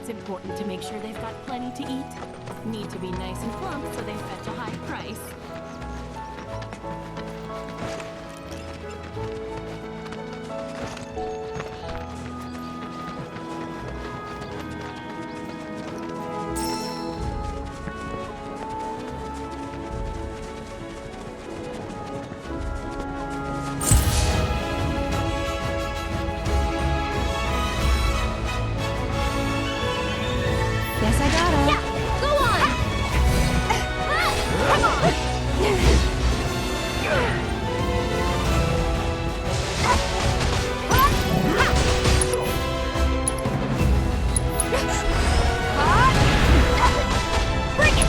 It's important to make sure they've got plenty to eat. Need to be nice and plump so they fetch a high price. Guess I gotta. Yeah, go on! Come on! Bring it!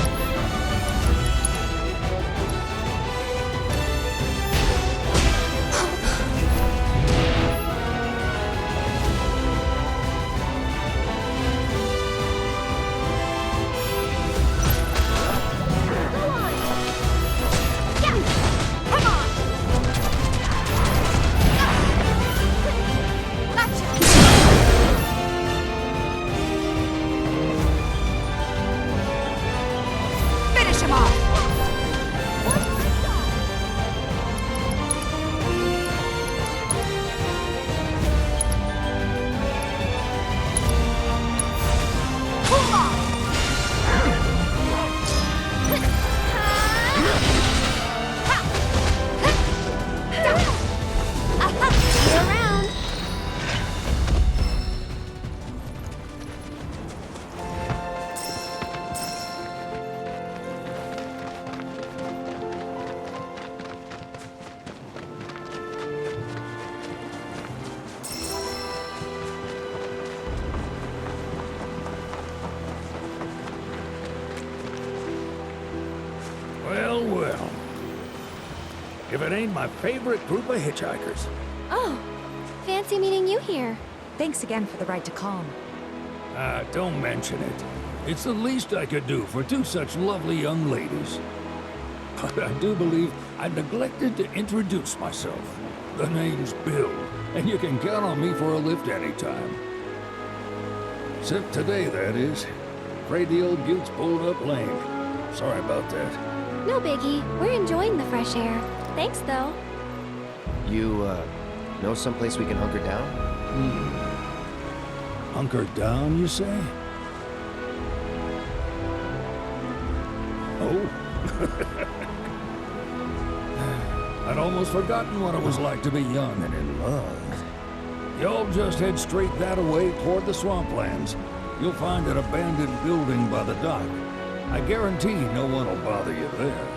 Finish him off! Around! Well, well. If it ain't my favorite group of hitchhikers. Oh, fancy meeting you here. Thanks again for the ride to Calm. Don't mention it. It's the least I could do for two such lovely young ladies. But I do believe I neglected to introduce myself. The name's Bill, and you can count on me for a lift anytime. Except today, that is. Afraid the old bute's pulled up lame. Sorry about that. No biggie. We're enjoying the fresh air. Thanks, though. You, know someplace we can hunker down? Hunker down, you say? Oh? I'd almost forgotten what it was like to be young and in love. Y'all just head straight that away toward the swamplands. You'll find an abandoned building by the dock. I guarantee no one will bother you there.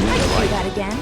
need a Do light. that again.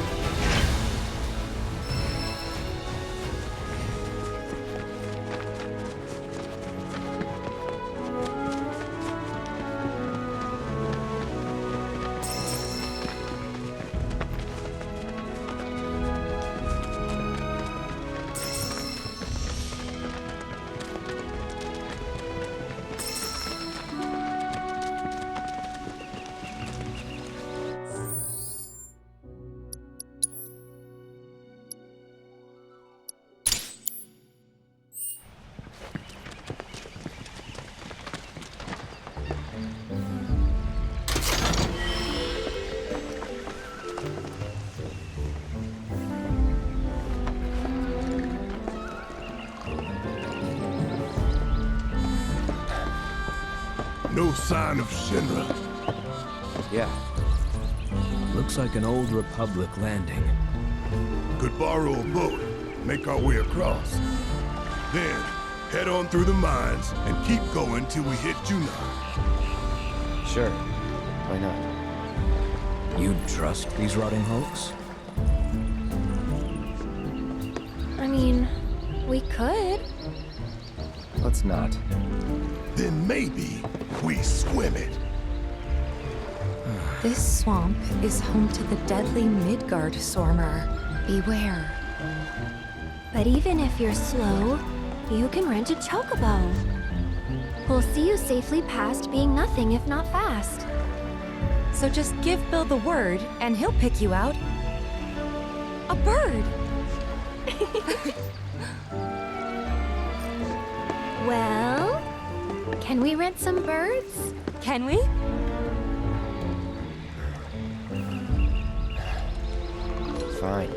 No sign of Shinra. Yeah. Looks like an old Republic landing. Could borrow a boat, make our way across. Then, head on through the mines and keep going till we hit Junon. Sure. Why not? You'd trust these rotting hulks? I mean, we could. Let's not. Then maybe we swim it. This swamp is home to the deadly Midgard Sormer. Beware. But even if you're slow, you can rent a chocobo. We'll see you safely past being nothing if not fast. So just give Bill the word, and he'll pick you out. A bird! Well, can we rent some birds? Can we? Fine.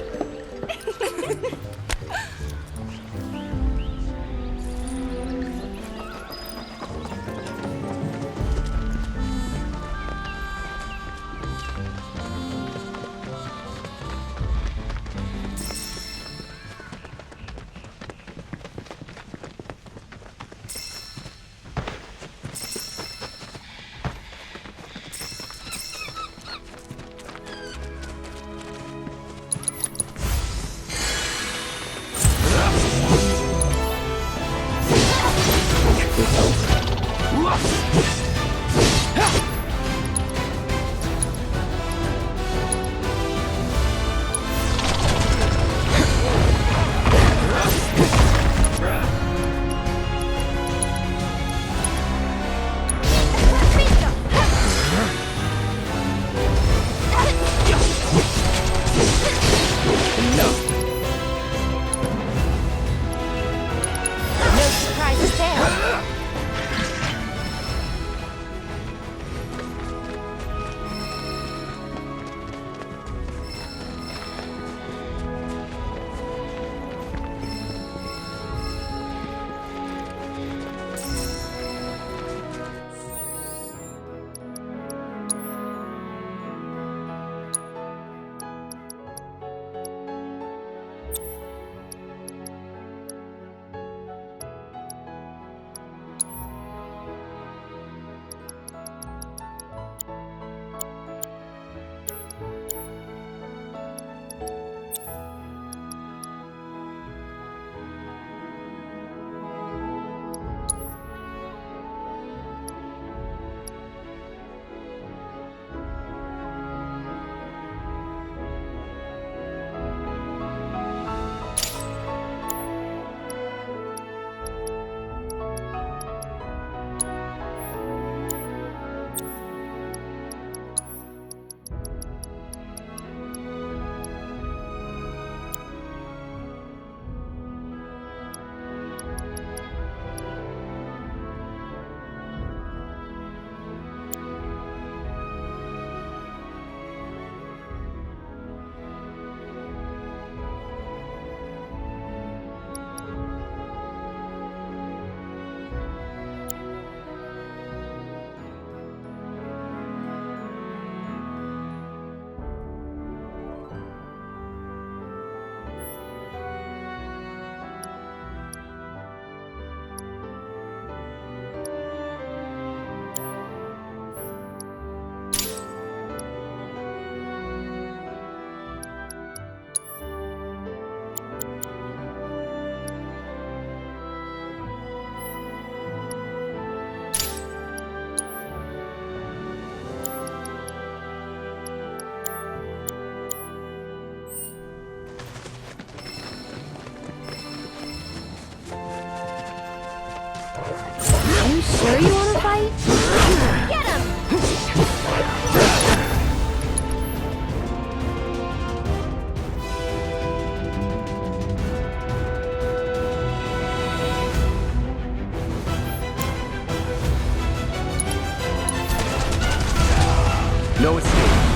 no escape.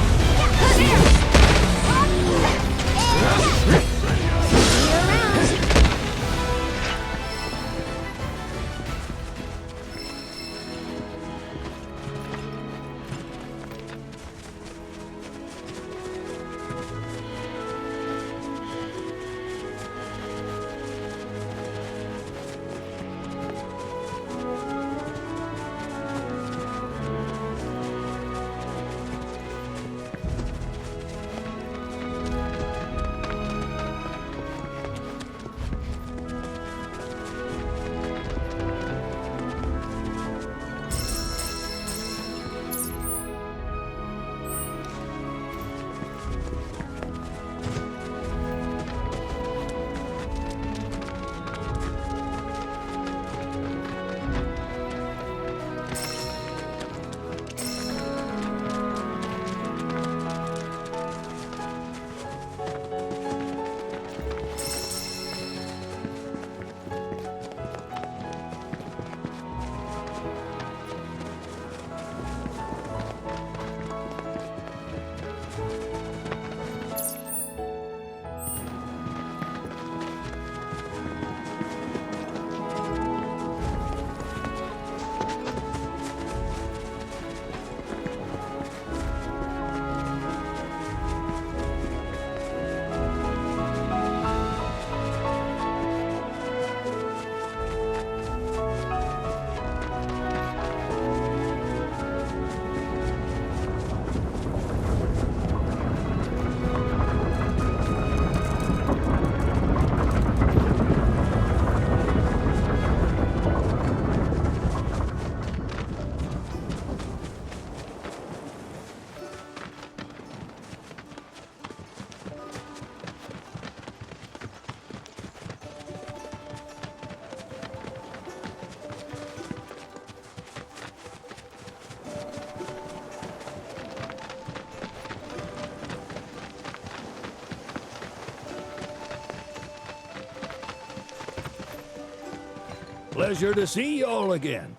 Pleasure to see y'all again.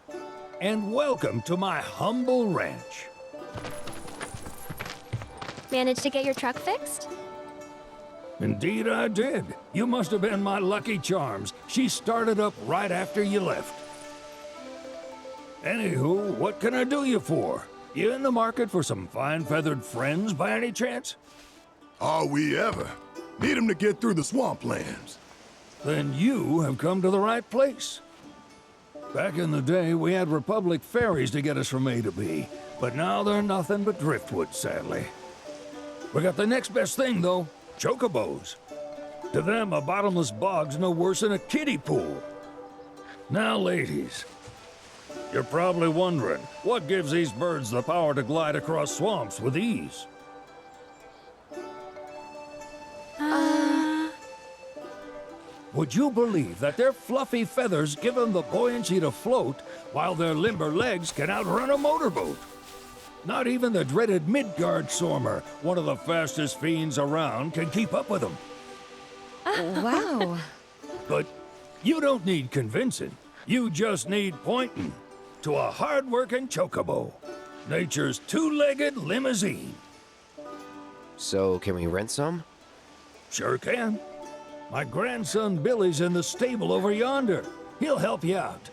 And welcome to my humble ranch. Managed to get your truck fixed? Indeed I did. You must have been my lucky charms. She started up right after you left. Anywho, what can I do you for? You in the market for some fine feathered friends by any chance? Are we ever? Need 'em to get through the swamplands. Then you have come to the right place. Back in the day, we had Republic ferries to get us from A to B, but now they're nothing but driftwood, sadly. We got the next best thing, though, chocobos. To them, a bottomless bog's no worse than a kiddie pool. Now, ladies, you're probably wondering, what gives these birds the power to glide across swamps with ease? Would you believe that their fluffy feathers give them the buoyancy to float, while their limber legs can outrun a motorboat? Not even the dreaded Midgard Sormer, one of the fastest fiends around, can keep up with them. Wow. But you don't need convincing. You just need pointing to a hard-working chocobo. Nature's two-legged limousine. So, can we rent some? Sure can. My grandson Billy's in the stable over yonder. He'll help you out.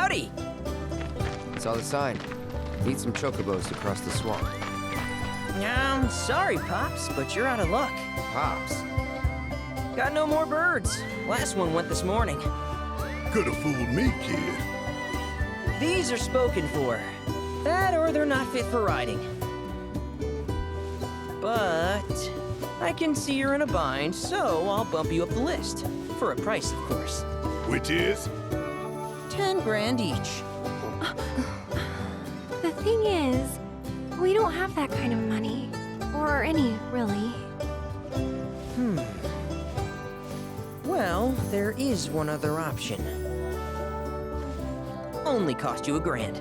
Howdy! Saw the sign. Need some chocobos to cross the swamp. Sorry, Pops, but you're out of luck. Pops. Got no more birds. Last one went this morning. Could have fooled me, kid. These are spoken for. That or they're not fit for riding. But I can see you're in a bind, so I'll bump you up the list. For a price, of course. Which is? 10 grand each. The thing is, we don't have that kind of money. Or any, really. Well, there is one other option. Only cost you $1,000.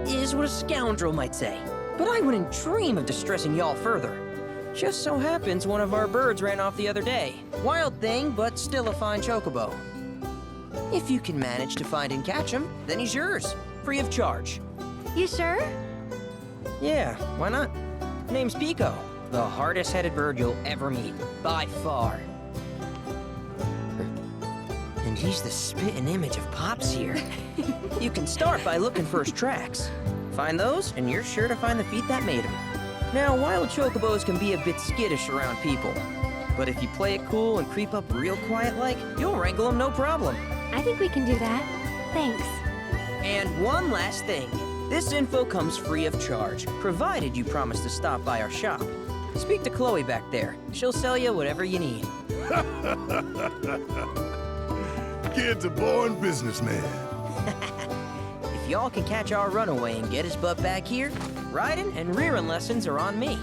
Is what a scoundrel might say. But I wouldn't dream of distressing y'all further. Just so happens one of our birds ran off the other day. Wild thing, but still a fine chocobo. If you can manage to find and catch him, then he's yours. Free of charge. You sure? Yeah, why not? Name's Pico. The hardest-headed bird you'll ever meet. By far. And he's the spitting image of Pops here. You can start by looking for his tracks. Find those, and you're sure to find the feet that made him. Now, wild chocobos can be a bit skittish around people. But if you play it cool and creep up real quiet-like, you'll wrangle them no problem. I think we can do that. Thanks. And one last thing. This info comes free of charge, provided you promise to stop by our shop. Speak to Chloe back there. She'll sell you whatever you need. Kid's a born businessman. If y'all can catch our runaway and get his butt back here, riding and rearing lessons are on me.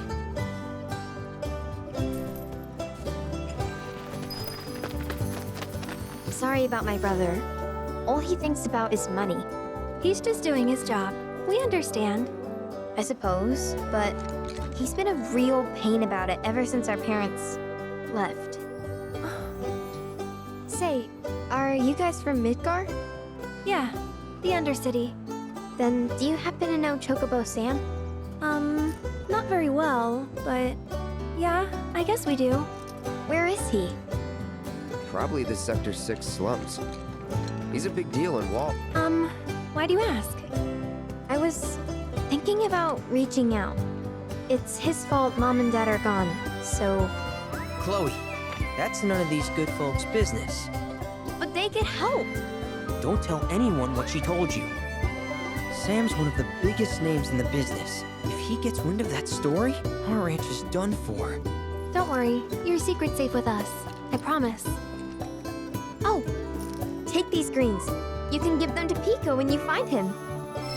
Sorry about my brother. All he thinks about is money. He's just doing his job. We understand. I suppose, but he's been a real pain about it ever since our parents left. Say, are you guys from Midgar? Yeah, the Undercity. Then do you happen to know Chocobo Sam? Not very well, but yeah, I guess we do. Where is he? Probably the Sector 6 slums. He's a big deal in Walt. Why do you ask? I was thinking about reaching out. It's his fault Mom and Dad are gone, so... Chloe, that's none of these good folks' business. But they could help. Don't tell anyone what she told you. Sam's one of the biggest names in the business. If he gets wind of that story, our ranch is done for. Don't worry, your secret's safe with us. I promise. Oh, take these greens. You can give them to Pico when you find him.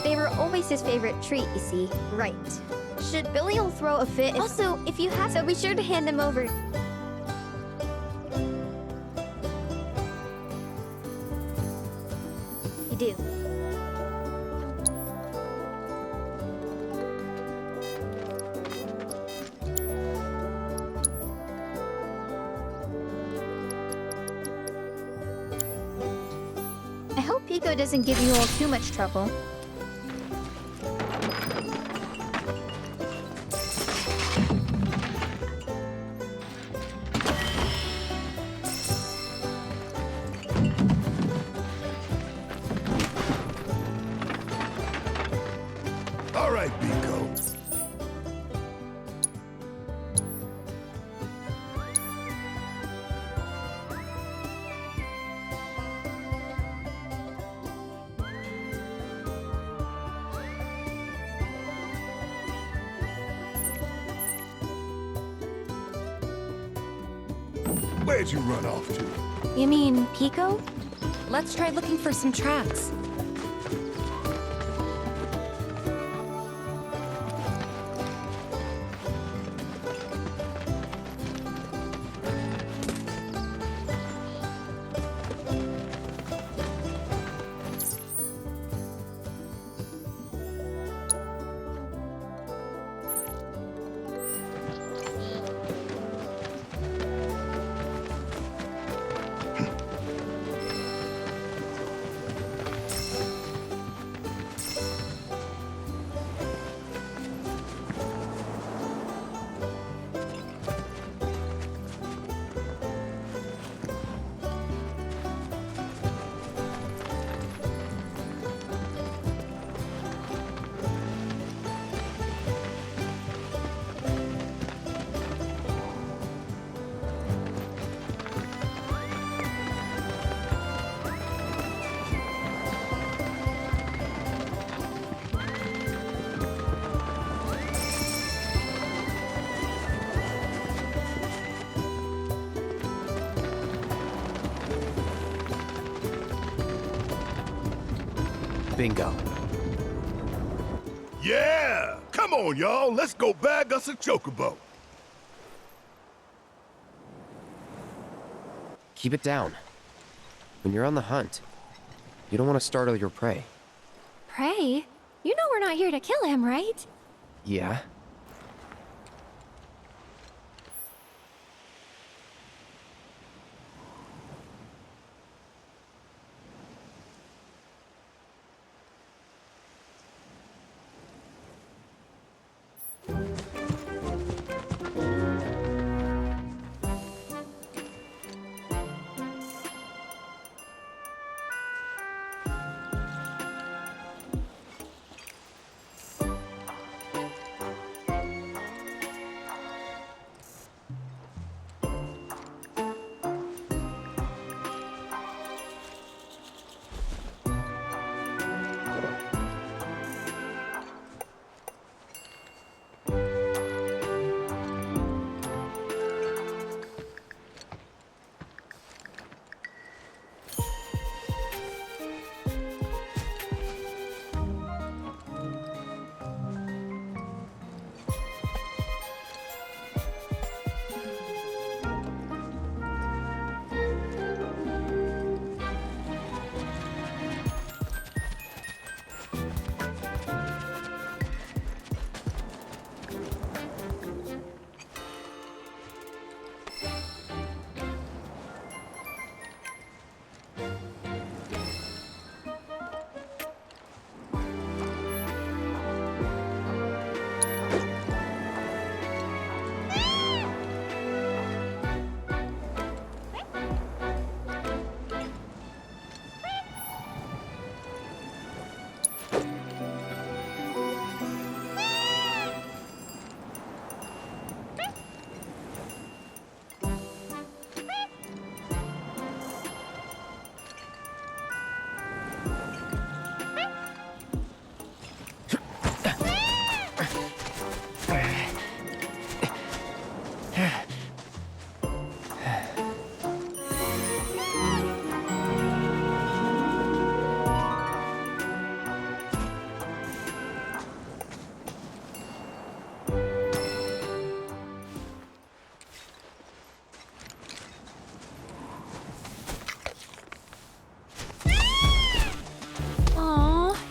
They were always his favorite treat, you see. Right. Should Billy'll throw a fit. Also, if you have, so be sure to hand them over. You do. I hope Pico doesn't give you all too much trouble. All right, Pico. Where'd you run off to? You mean Pico? Let's try looking for some tracks. Bingo. Yeah! Come on, y'all. Let's go bag us a chocobo. Keep it down. When you're on the hunt, you don't want to startle your prey. Prey? You know we're not here to kill him, right? Yeah?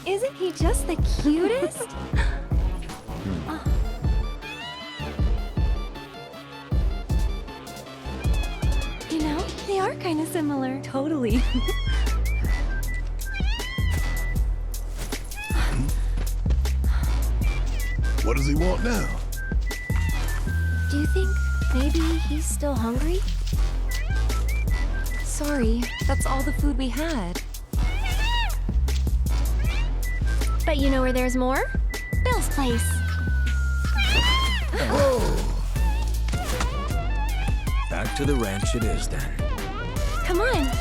Isn't he just the cutest? You know, they are kind of similar. Totally. What does he want now? Do you think maybe he's still hungry? Sorry, that's all the food we had. But you know where there's more? Bill's place. Back to the ranch it is then. Come on.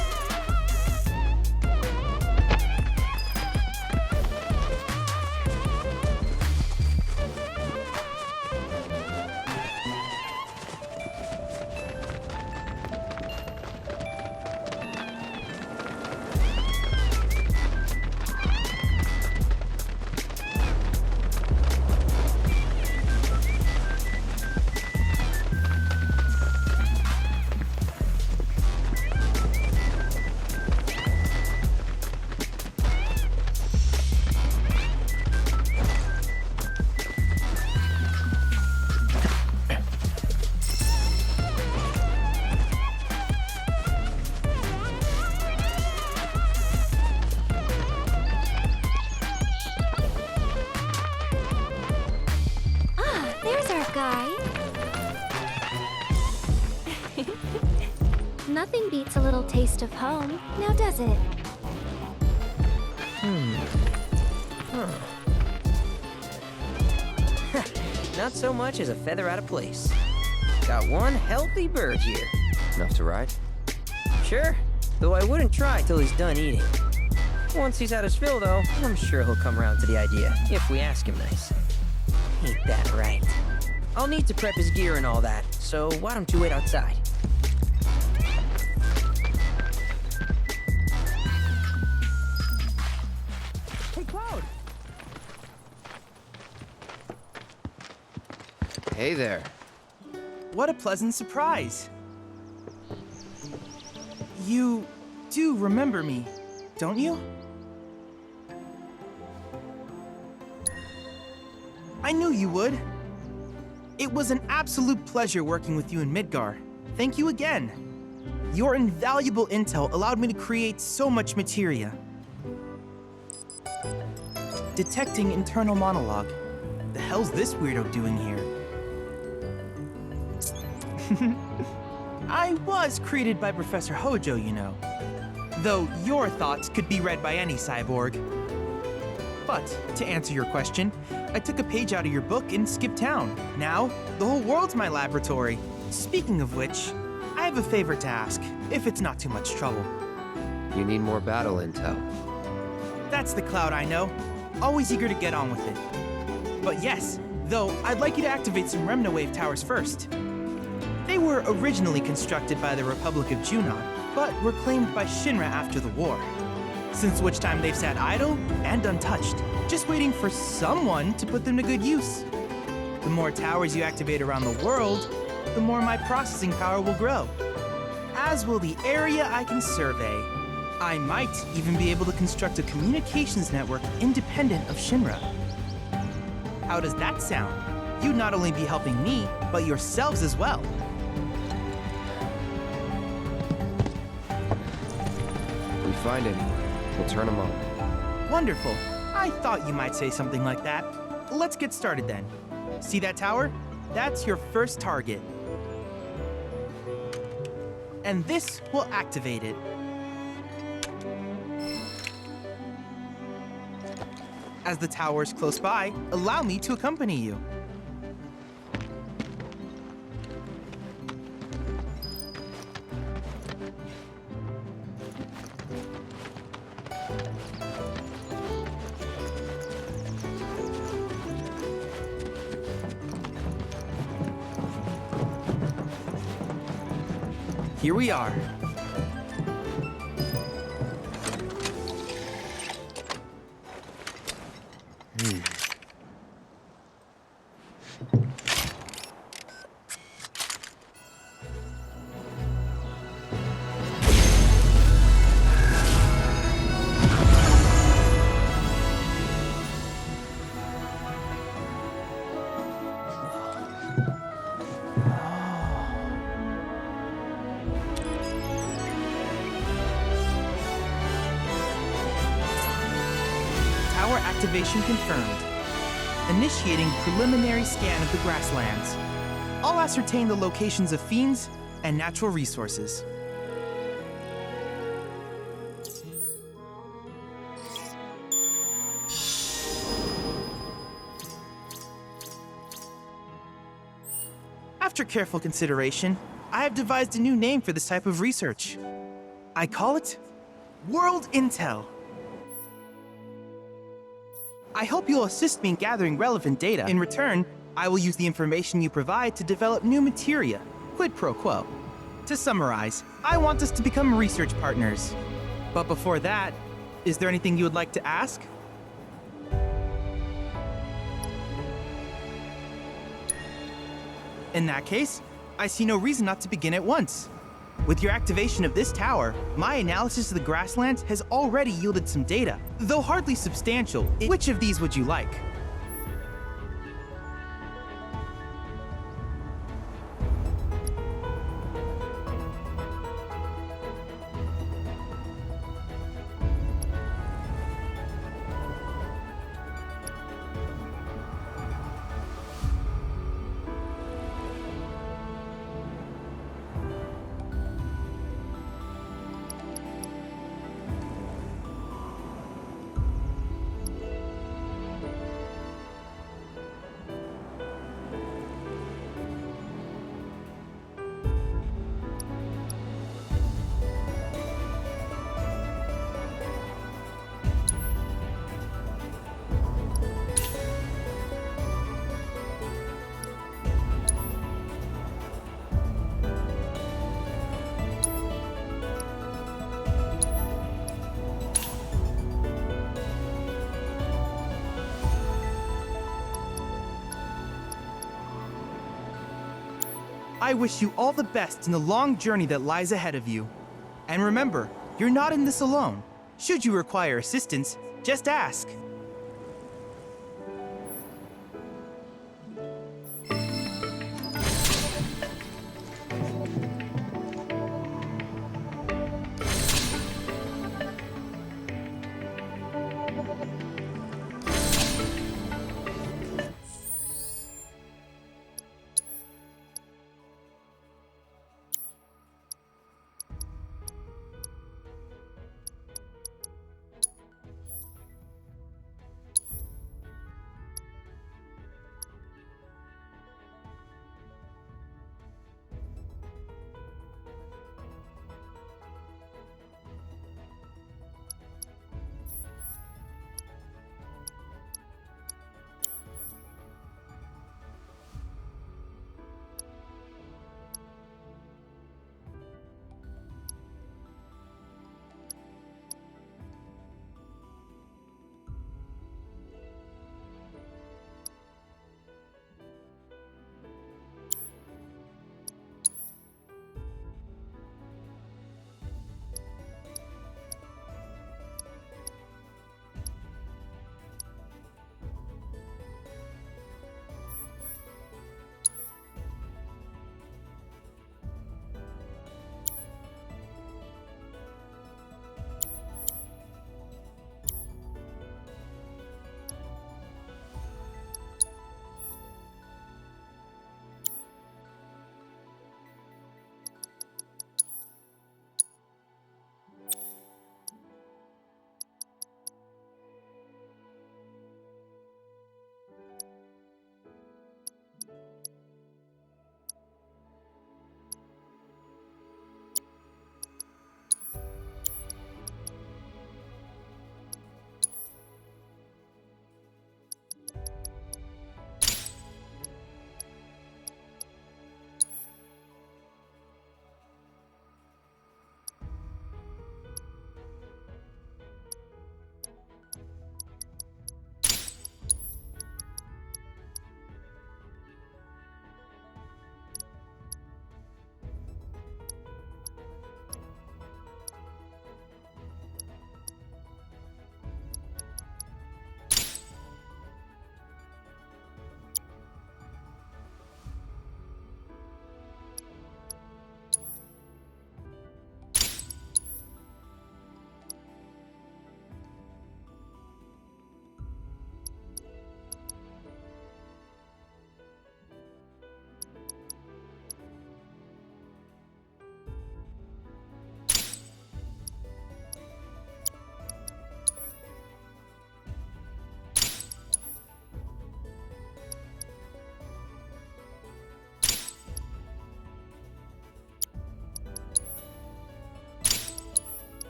Nothing beats a little taste of home, now does it? Not so much as a feather out of place. Got one healthy bird here. Enough to ride? Sure, though I wouldn't try till he's done eating. Once he's had his fill, though, I'm sure he'll come around to the idea, if we ask him nice. Ain't that right? I'll need to prep his gear and all that, so why don't you wait outside? Hey there. What a pleasant surprise. You do remember me, don't you? I knew you would. It was an absolute pleasure working with you in Midgar. Thank you again. Your invaluable intel allowed me to create so much materia. Detecting internal monologue. The hell's this weirdo doing here? I was created by Professor Hojo, you know. Though your thoughts could be read by any cyborg. But, to answer your question, I took a page out of your book and skipped town. Now, the whole world's my laboratory. Speaking of which, I have a favor to ask, if it's not too much trouble. You need more battle intel. That's the Cloud I know. Always eager to get on with it. But yes, though, I'd like you to activate some Remna Wave towers first. They were originally constructed by the Republic of Junon, but were claimed by Shinra after the war. Since which time they've sat idle and untouched, just waiting for someone to put them to good use. The more towers you activate around the world, the more my processing power will grow. As will the area I can survey. I might even be able to construct a communications network independent of Shinra. How does that sound? You'd not only be helping me, but yourselves as well. If we find any, we'll turn them on. Wonderful. I thought you might say something like that. Let's get started then. See that tower? That's your first target. And this will activate it. As the tower is close by, allow me to accompany you. Here we are. Activation confirmed. Initiating preliminary scan of the grasslands. I'll ascertain the locations of fiends and natural resources. After careful consideration, I have devised a new name for this type of research. I call it World Intel. I hope you'll assist me in gathering relevant data. In return, I will use the information you provide to develop new materia, quid pro quo. To summarize, I want us to become research partners. But before that, is there anything you would like to ask? In that case, I see no reason not to begin at once. With your activation of this tower, my analysis of the grasslands has already yielded some data, though hardly substantial. Which of these would you like? I wish you all the best in the long journey that lies ahead of you. And remember, you're not in this alone. Should you require assistance, just ask.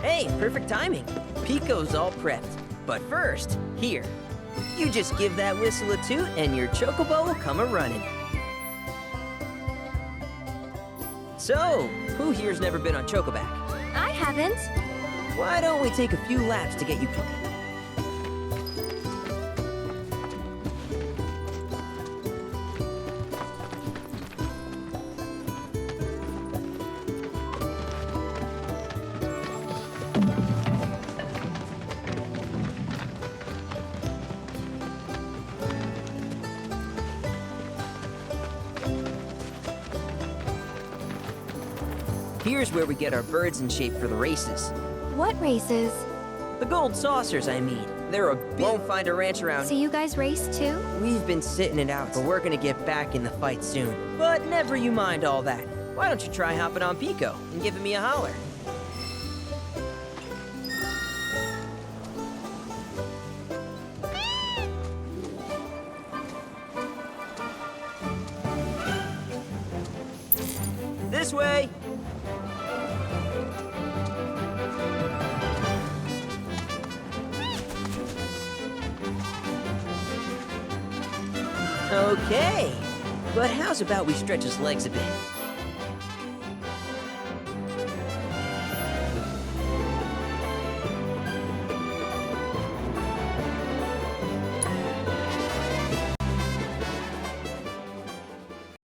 Hey, perfect timing. Pico's all prepped. But first, here. You just give that whistle a toot and your chocobo will come a-running. So, who here's never been on Chocoback? I haven't. Why don't we take a few laps to get you... Here's where we get our birds in shape for the races. What races? The gold saucers, I mean. They're a bit... Won't find a ranch around... So you guys race too? We've been sitting it out, but we're gonna get back in the fight soon. But never you mind all that. Why don't you try hopping on Pico and giving me a holler? This way! Okay, but how's about we stretch his legs a bit?